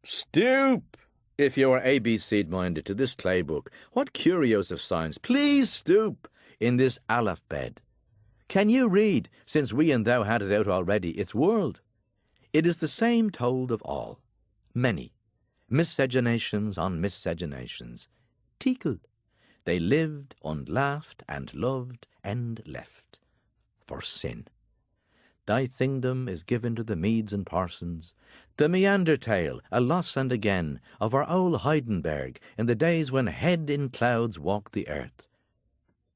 Stoop! If you are ABC'd minded to this clay book, what curios of science, please stoop in this aleph bed. Can you read, since we and thou had it out already, its world? It is the same told of all. Many. Miscegenations on miscegenations. Tekel. They lived and laughed and loved and left. For sin. Thy kingdom is given to the Medes and Parsons. The meander tale, a loss and again, of our old Heidenberg in the days when head in clouds walked the earth.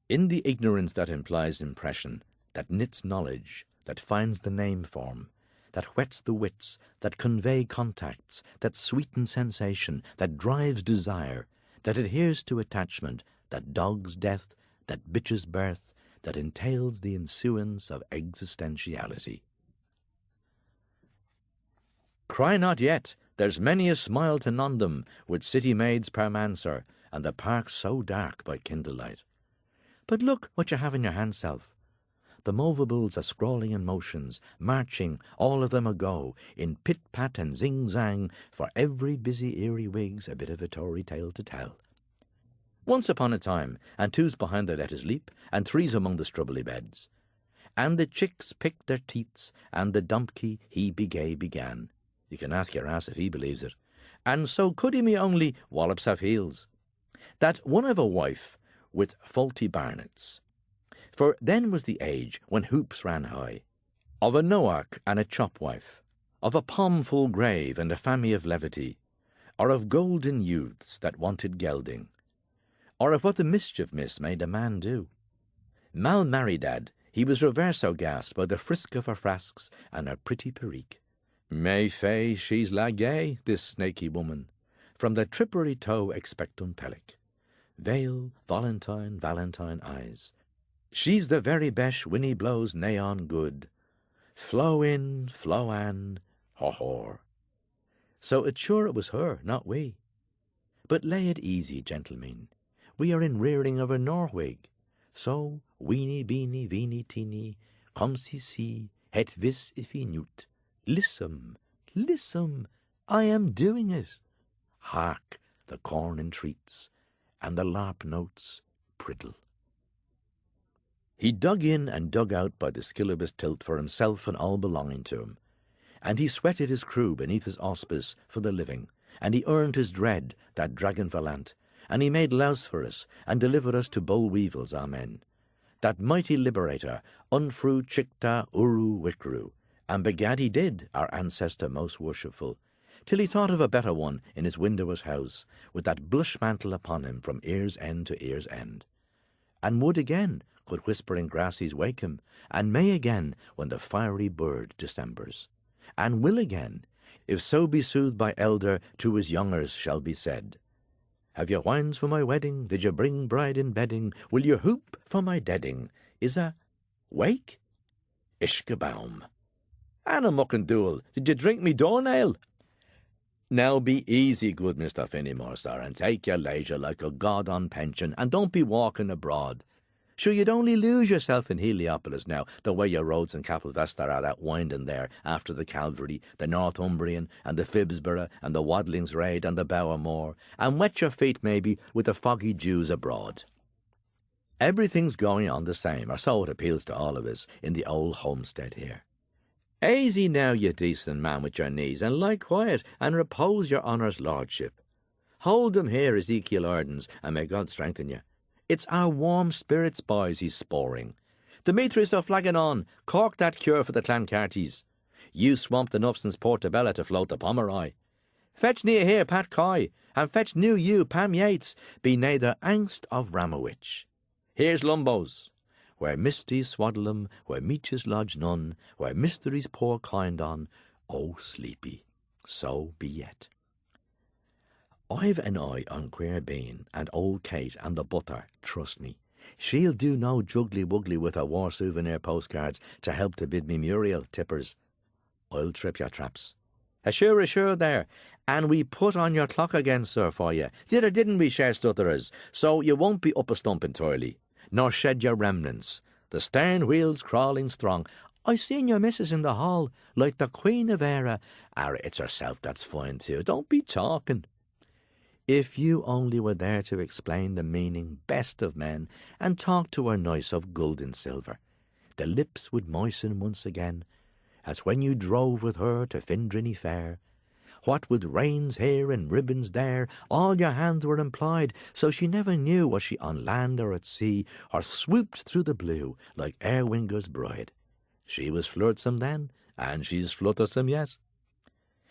In the ignorance that implies impression, that knits knowledge, that finds the name form, that whets the wits, that convey contacts, that sweeten sensation, that drives desire, that adheres to attachment, that dogs death, that bitches birth, that entails the ensuance of existentiality. Cry not yet, there's many a smile to none with city maids per manser, and the park so dark by kindlelight. But look what you have in your hand, self. The movables are scrawling in motions, marching, all of them ago, in pit-pat and zing-zang, for every busy earwig's a bit of a Tory tale to tell. Once upon a time, and two's behind the letters leap, and three's among the strubbly beds. And the chicks picked their teats, and the dumpkey he began. You can ask your ass if he believes it. And so could he me only wallops have heels. That one of a wife with faulty barnets. For then was the age when hoops ran high. Of a Noach and a chopwife. Of a palm-full grave and a family of levity. Or of golden youths that wanted gelding. Or of what the mischief miss made a man do. Mal Maridad, he was reverso gassed by the frisk of her frasks and her pretty perique. May fay, she's la gay, this snaky woman, from the trippery toe expectum pellic. Veil, Valentine eyes. She's the very besh Winnie blows neon good. Flow in, flow an, ho-hor. So it's sure it was her, not we. But lay it easy, gentlemen. We are in rearing of a Norwig. So, weeny beeny veeny teeny, come see, het vis if he newt. Lissome, I am doing it. Hark, the corn entreats, and the larp notes priddle. He dug in and dug out by the skill of his tilt for himself and all belonging to him, and he sweated his crew beneath his auspice for the living, and he earned his dread, that dragon valant, and he made louse for us, and delivered us to boll weevils, amen. That mighty liberator, Unfru Chicta Uru Wikru, and begad he did, our ancestor most worshipful, till he thought of a better one in his windowless house, with that blush mantle upon him from ear's end to ear's end. And would again, could whispering grassies wake him, and may again, when the fiery bird Decembers, and will again, if so be soothed by elder to his youngers shall be said. Have you wines for my wedding? Did you bring bride in bedding? Will you hoop for my deading? Is a wake? Ishkabaum. Anna Muckandule, did you drink me doornail? Now be easy, good Mr. Finnegans, sir, and take your leisure like a god on pension, and don't be walking abroad. Sure, you'd only lose yourself in Heliopolis now, the way your roads in Capelvesta are that winding there after the Calvary, the Northumbrian, and the Phibsborough, and the Wadlings Raid, and the Bower Moor, and wet your feet, maybe, with the foggy Jews abroad. Everything's going on the same, or so it appeals to all of us, in the old homestead here. Aisy now, you decent man with your knees, and lie quiet, and repose your honour's lordship. Hold them here, Ezekiel Ardens, and may God strengthen you. It's our warm spirits, boys, he's sporing. Demetrius O'Flanagan, cork that cure for the Clancartys. You swamped enough since Portobello to float the Pomeroy. Fetch near here, Pat Coy, and fetch new you, Pam Yates, be neither angst of Ramowich. Here's Lumbos, where misties swaddle 'em, where meeches lodge none, where mysteries pour kind on, oh sleepy, so be yet. I've an eye on Queer Bean and old Kate and the butter, trust me. She'll do no juggly-wuggly with her war souvenir postcards to help to bid me Muriel tippers. I'll trip your traps. Assure there, and we put on your clock again, sir, for you. Didn't we, share stutterers? So you won't be up a stump entirely, nor shed your remnants. The stern wheels crawling strong. I seen your missus in the hall, like the Queen of Era. It's herself that's fine too. Don't be talking. If you only were there to explain the meaning best of men, and talk to her nice of gold and silver, the lips would moisten once again, as when you drove with her to Findrinny Fair. What with reins here and ribbons there, all your hands were employed, so she never knew was she on land or at sea, or swooped through the blue like Erwinger's bride. She was flirtsome then, and she's fluttersome yet.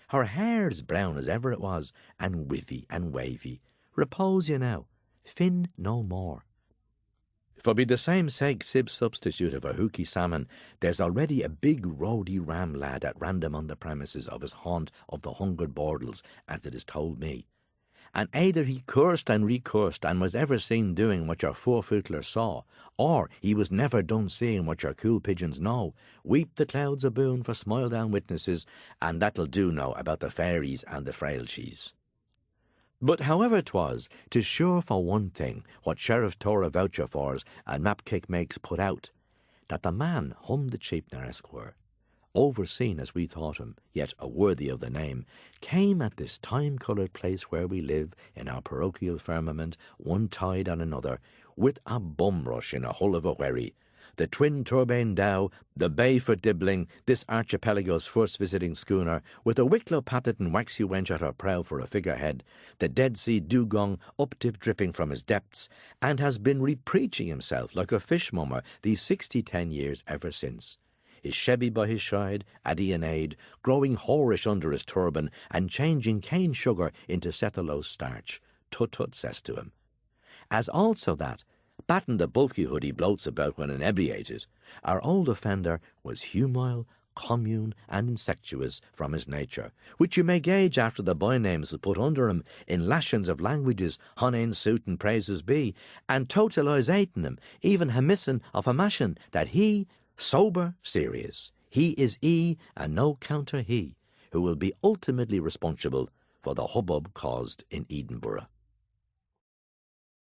Her hair's brown as ever it was, and whiffy and wavy. Repose you now, fin no more. For be the same sake sib substitute of a hooky salmon, there's already a big roady ram lad at random on the premises of his haunt of the hungered bordels, as it is told me. And either he cursed and recursed and was ever seen doing what your forefootler saw, or he was never done seeing what your cool pigeons know. Weep the clouds aboon for smile down witnesses, and that'll do now about the fairies and the frailties. But however 'twas, 'tis sure for one thing, what Sheriff tore a voucher for's and Mapkick makes put out, that the man hummed the Cheapner Esquire, overseen as we thought him, yet a worthy of the name, came at this time-coloured place where we live in our parochial firmament, one tide on another, with a bum rush in a hull of a wherry, the twin turbine Dow, the Bay for Dibbling, this archipelago's first visiting schooner, with a Wicklow-pated and waxy wench at her prow for a figurehead, the Dead Sea dugong up-dip dripping from his depths, and has been repreaching himself like a fishmummer these 60 years ever since. His Chevy by his side, Addy and Aid, growing whorish under his turban, and changing cane sugar into cellulose starch. Tut-tut says to him. As also that, batten the bulky hood he bloats about when inebriated, our old offender was humile, commune, and insectuous from his nature, which you may gauge after the by-names put under him in lashons of languages, honain suit and praises be, and totalisating him, even hamissin of a mashin, that he, sober, serious, he is and no counter he, who will be ultimately responsible for the hubbub caused in Edinburgh.